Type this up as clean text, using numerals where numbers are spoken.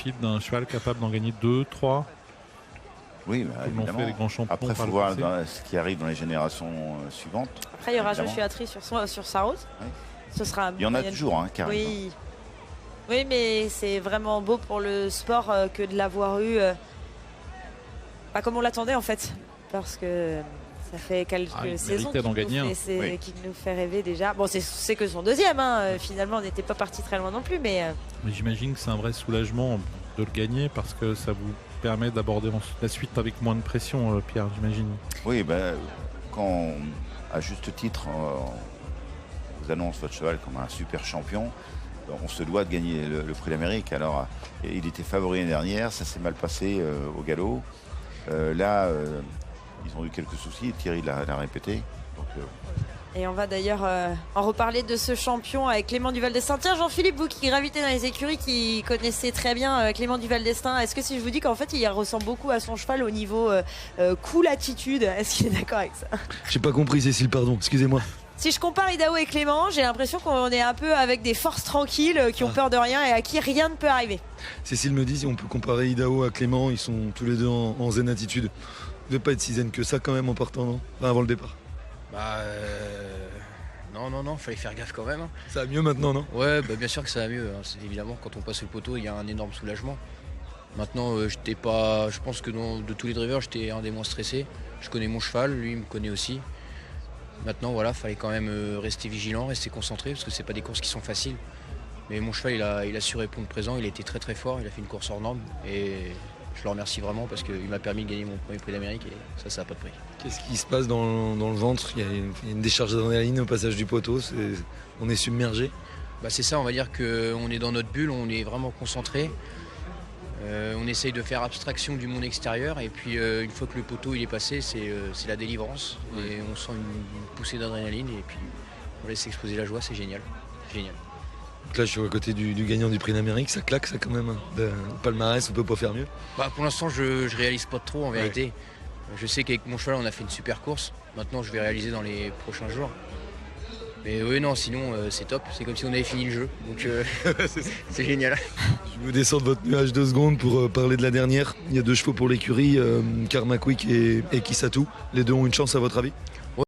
Philippe, d'un cheval capable d'en gagner 2, 3? Oui, Comme l'ont fait les grands champions. Après, il par faut le voir passé. ce qui arrive dans les générations suivantes. Après, il y aura Évidemment. Joshua Tree sur sa route. Oui. Ce sera Il y en a toujours qui arrivent. Oui. Oui, mais c'est vraiment beau pour le sport que de l'avoir eu. Pas comme on l'attendait en fait. Parce que ça fait quelques il saisons méritait d'en gagner un. qu'il nous fait rêver déjà. Bon, c'est que son deuxième. Finalement, on n'était pas parti très loin non plus. Mais Mais j'imagine que c'est un vrai soulagement de le gagner parce que ça vous permet d'aborder la suite avec moins de pression, Pierre, j'imagine. Oui, quand, à juste titre, on vous annonce votre cheval comme un super champion, on se doit de gagner le prix d'Amérique. Alors, il était favori l'année dernière, ça s'est mal passé au galop. Là, ils ont eu quelques soucis, Thierry l'a répété. Donc, et on va d'ailleurs en reparler de ce champion avec Clément Duval-Destin. Tiens, Jean-Philippe, vous qui gravitez dans les écuries, qui connaissez très bien Clément Duval-Destin, est-ce que si je vous dis qu'en fait il ressemble beaucoup à son cheval au niveau cool attitude, est-ce qu'il est d'accord avec ça? J'ai pas compris, Cécile, pardon, excusez-moi. Si je compare Idaho et Clément, j'ai l'impression qu'on est un peu avec des forces tranquilles qui ont peur de rien et à qui rien ne peut arriver. Cécile me dit si on peut comparer Idaho à Clément, ils sont tous les deux en zen attitude. Vous devez pas être si zen que ça quand même en partant, non? Enfin, avant le départ. Non, fallait faire gaffe quand même. Ça va mieux maintenant, non? Ouais, bien sûr que ça va mieux. Évidemment, quand on passe le poteau, il y a un énorme soulagement. Maintenant, je pense que de tous les drivers, j'étais un des moins stressés. Je connais mon cheval, lui il me connaît aussi. Maintenant, voilà, fallait quand même rester vigilant, rester concentré, parce que c'est pas des courses qui sont faciles. Mais mon cheval, il a su répondre présent, il a été très très fort, il a fait une course hors norme. Et je le remercie vraiment parce qu'il m'a permis de gagner mon premier prix d'Amérique et ça n'a pas de prix. Qu'est-ce qui se passe dans le ventre? Il y a une décharge d'adrénaline au passage du poteau, on est submergé. C'est ça, on va dire qu'on est dans notre bulle, on est vraiment concentré. On essaye de faire abstraction du monde extérieur et puis une fois que le poteau il est passé, c'est la délivrance. Et on sent une poussée d'adrénaline et puis on laisse exploser la joie, c'est génial. Génial. Donc là je suis à côté du gagnant du prix d'Amérique, ça claque ça quand même. Le palmarès, on peut pas faire mieux. Pour l'instant je réalise pas trop en vérité. Je sais qu'avec mon cheval on a fait une super course. Maintenant je vais réaliser dans les prochains jours. Mais oui, non, sinon c'est top. C'est comme si on avait fini le jeu. Donc c'est génial. Je vous descends de votre nuage 2 secondes pour parler de la dernière. Il y a 2 chevaux pour l'écurie, Karma Quick et Kisatu. Les deux ont une chance à votre avis?